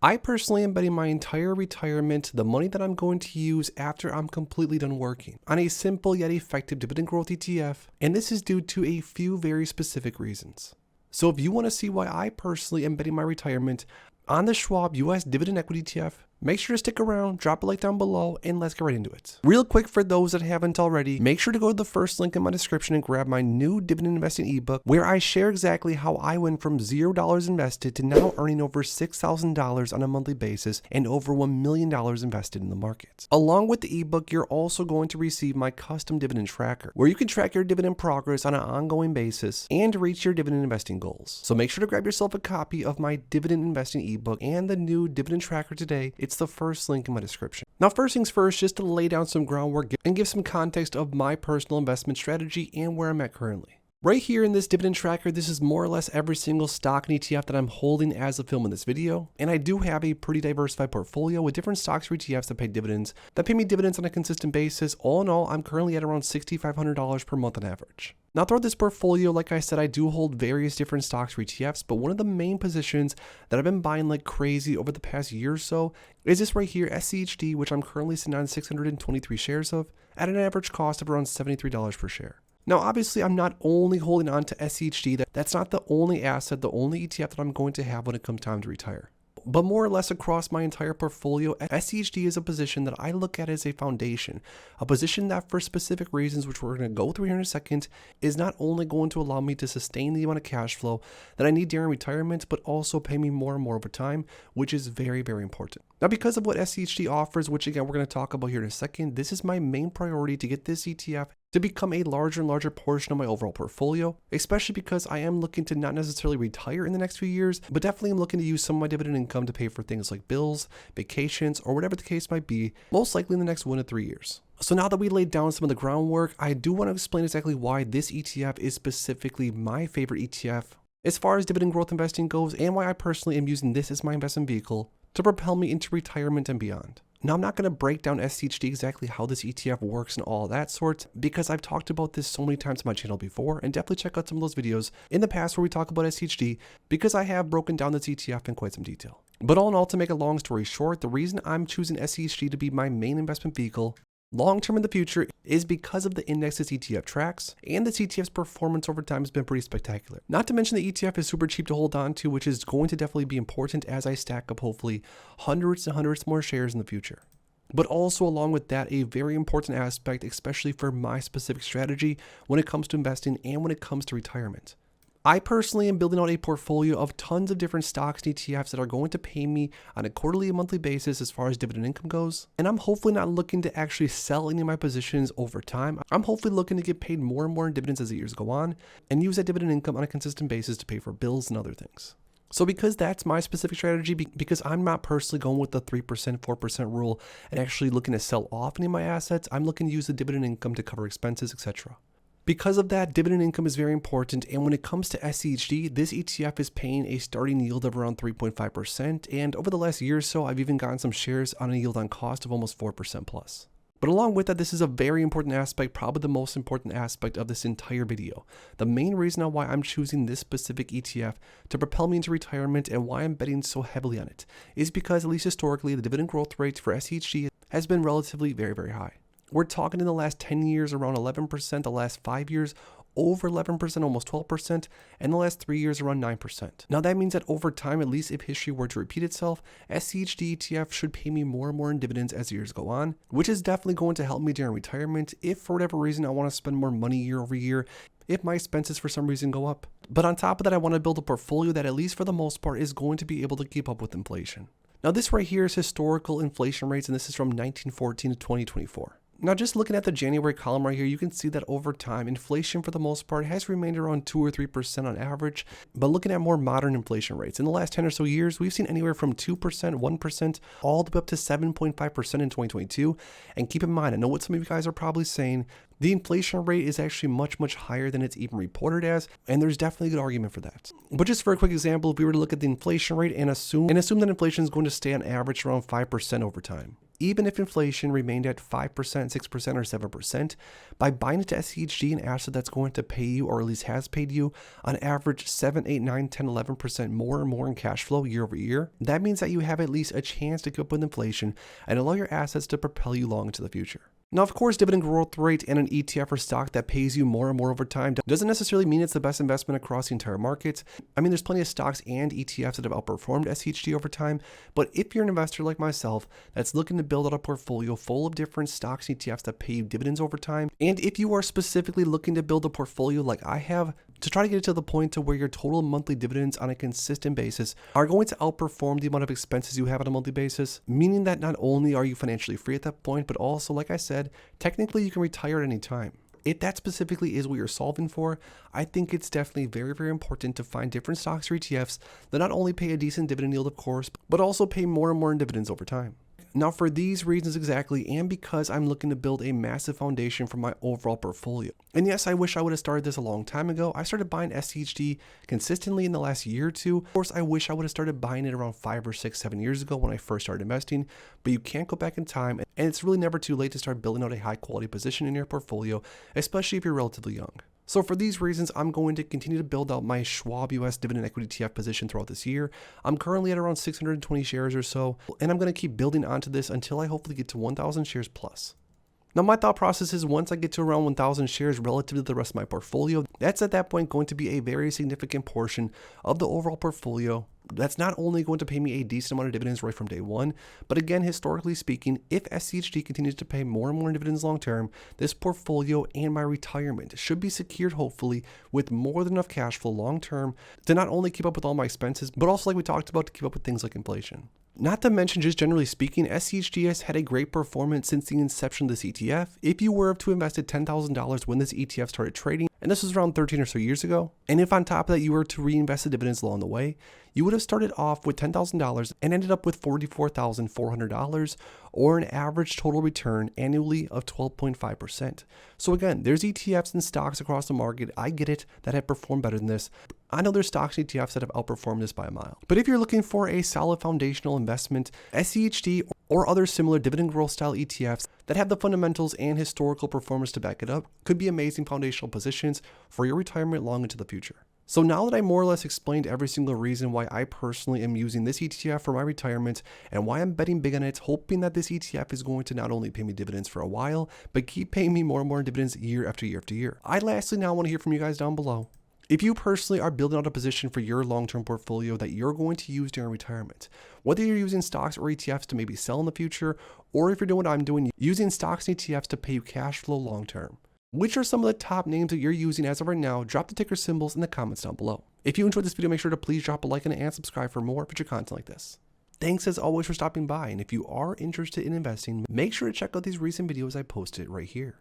I personally am betting my entire retirement, the money that I'm going to use after I'm completely done working, on a simple yet effective dividend growth ETF, and this is due to a few very specific reasons. So if you want to see why I personally am betting my retirement on the Schwab US Dividend Equity ETF, make sure to stick around, drop a like down below, and let's get right into it. Real quick, for those that haven't already, make sure to go to the first link in my description and grab my new dividend investing ebook, where I share exactly how I went from $0 invested to now earning over $6,000 on a monthly basis and over $1 million invested in the market. Along with the ebook, you're also going to receive my custom dividend tracker, where you can track your dividend progress on an ongoing basis and reach your dividend investing goals. So make sure to grab yourself a copy of my dividend investing ebook and the new dividend tracker today. It's the first link in my description. Now, first things first, just to lay down some groundwork and give some context of my personal investment strategy and where I'm at currently. Right here in this dividend tracker, this is more or less every single stock and ETF that I'm holding as of filming this video. And I do have a pretty diversified portfolio with different stocks or ETFs that pay me dividends on a consistent basis. All in all, I'm currently at around $6,500 per month on average. Now, throughout this portfolio, like I said, I do hold various different stocks or ETFs, but one of the main positions that I've been buying like crazy over the past year or so is this right here, SCHD, which I'm currently sitting on 623 shares of at an average cost of around $73 per share. Now, obviously, I'm not only holding on to SCHD. That's not the only asset, the only ETF that I'm going to have when it comes time to retire. But more or less across my entire portfolio, SCHD is a position that I look at as a foundation, a position that for specific reasons, which we're going to go through here in a second, is not only going to allow me to sustain the amount of cash flow that I need during retirement, but also pay me more and more over time, which is very, very important. Now, because of what SCHD offers, which again, we're going to talk about here in a second, this is my main priority to get this ETF to become a larger and larger portion of my overall portfolio, especially because I am looking to not necessarily retire in the next few years, but definitely am looking to use some of my dividend income to pay for things like bills, vacations, or whatever the case might be, most likely in the next 1 to 3 years. So now that we laid down some of the groundwork, I do want to explain exactly why this ETF is specifically my favorite ETF as far as dividend growth investing goes, and why I personally am using this as my investment vehicle to propel me into retirement and beyond. Now, I'm not going to break down SCHD exactly how this ETF works and all that sort, because I've talked about this so many times on my channel before, and definitely check out some of those videos in the past where we talk about SCHD, because I have broken down this ETF in quite some detail. But all in all, to make a long story short, the reason I'm choosing SCHD to be my main investment vehicle long-term in the future is because of the index this ETF tracks, and this ETF's performance over time has been pretty spectacular. Not to mention the ETF is super cheap to hold on to, which is going to definitely be important as I stack up hopefully hundreds and hundreds more shares in the future. But also along with that, a very important aspect, especially for my specific strategy when it comes to investing and when it comes to retirement. I personally am building out a portfolio of tons of different stocks and ETFs that are going to pay me on a quarterly and monthly basis as far as dividend income goes. And I'm hopefully not looking to actually sell any of my positions over time. I'm hopefully looking to get paid more and more in dividends as the years go on and use that dividend income on a consistent basis to pay for bills and other things. So because that's my specific strategy, because I'm not personally going with the 3%, 4% rule and actually looking to sell off any of my assets, I'm looking to use the dividend income to cover expenses, etc. Because of that, dividend income is very important, and when it comes to SCHD, this ETF is paying a starting yield of around 3.5%, and over the last year or so, I've even gotten some shares on a yield on cost of almost 4% plus. But along with that, this is a very important aspect, probably the most important aspect of this entire video. The main reason why I'm choosing this specific ETF to propel me into retirement and why I'm betting so heavily on it is because, at least historically, the dividend growth rate for SCHD has been relatively very, very high. We're talking in the last 10 years around 11%, the last 5 years over 11%, almost 12%, and the last 3 years around 9%. Now that means that over time, at least if history were to repeat itself, SCHD ETF should pay me more and more in dividends as the years go on, which is definitely going to help me during retirement if for whatever reason I want to spend more money year over year, if my expenses for some reason go up. But on top of that, I want to build a portfolio that, at least for the most part, is going to be able to keep up with inflation. Now this right here is historical inflation rates, and this is from 1914 to 2024. Now, just looking at the January column right here, you can see that over time, inflation for the most part has remained around 2 or 3% on average. But looking at more modern inflation rates, in the last 10 or so years, we've seen anywhere from 2%, 1%, all the way up to 7.5% in 2022. And keep in mind, I know what some of you guys are probably saying, the inflation rate is actually much, much higher than it's even reported as, and there's definitely a good argument for that. But just for a quick example, if we were to look at the inflation rate and assume that inflation is going to stay on average around 5% over time, even if inflation remained at 5%, 6%, or 7%, by buying into SCHD, an asset that's going to pay you, or at least has paid you, on average 7, 8, 9, 10, 11% more and more in cash flow year over year, that means that you have at least a chance to keep up with inflation and allow your assets to propel you long into the future. Now, of course, dividend growth rate and an ETF or stock that pays you more and more over time doesn't necessarily mean it's the best investment across the entire market. I mean, there's plenty of stocks and ETFs that have outperformed SCHD over time, but if you're an investor like myself that's looking to build out a portfolio full of different stocks and ETFs that pay you dividends over time, and if you are specifically looking to build a portfolio like I have, to try to get it to the point to where your total monthly dividends on a consistent basis are going to outperform the amount of expenses you have on a monthly basis, meaning that not only are you financially free at that point, but also, like I said, technically you can retire at any time. If that specifically is what you're solving for, I think it's definitely very, very important to find different stocks or ETFs that not only pay a decent dividend yield, of course, but also pay more and more in dividends over time. Now, for these reasons exactly, and because I'm looking to build a massive foundation for my overall portfolio. And yes, I wish I would have started this a long time ago. I started buying SCHD consistently in the last year or two. Of course, I wish I would have started buying it around 5 or 6, 7 years ago when I first started investing, but you can't go back in time, and it's really never too late to start building out a high quality position in your portfolio, especially if you're relatively young. So for these reasons, I'm going to continue to build out my Schwab US Dividend Equity ETF position throughout this year. I'm currently at around 620 shares or so, and I'm going to keep building onto this until I hopefully get to 1,000 shares plus. Now, my thought process is once I get to around 1,000 shares relative to the rest of my portfolio, that's at that point going to be a very significant portion of the overall portfolio. That's not only going to pay me a decent amount of dividends right from day one, but again, historically speaking, if SCHD continues to pay more and more in dividends long term, this portfolio and my retirement should be secured hopefully with more than enough cash flow long term to not only keep up with all my expenses, but also, like we talked about, to keep up with things like inflation. Not to mention, just generally speaking, SCHD has had a great performance since the inception of this ETF. If you were to invested $10,000 when this ETF started trading, and this was around 13 or so years ago, and if on top of that you were to reinvest the dividends along the way, you would have started off with $10,000 and ended up with $44,400, or an average total return annually of 12.5%. So again, there's ETFs and stocks across the market, I get it, that have performed better than this. I know there's stocks and ETFs that have outperformed this by a mile. But if you're looking for a solid foundational investment, SCHD or other similar dividend growth style ETFs that have the fundamentals and historical performance to back it up could be amazing foundational positions for your retirement long into the future. So now that I more or less explained every single reason why I personally am using this ETF for my retirement and why I'm betting big on it, hoping that this ETF is going to not only pay me dividends for a while, but keep paying me more and more dividends year after year after year. I lastly now want to hear from you guys down below. If you personally are building out a position for your long-term portfolio that you're going to use during retirement, whether you're using stocks or ETFs to maybe sell in the future, or if you're doing what I'm doing, using stocks and ETFs to pay you cash flow long-term, which are some of the top names that you're using as of right now? Drop the ticker symbols in the comments down below. If you enjoyed this video, make sure to please drop a like on it and subscribe for more future content like this. Thanks as always for stopping by, and if you are interested in investing, make sure to check out these recent videos I posted right here.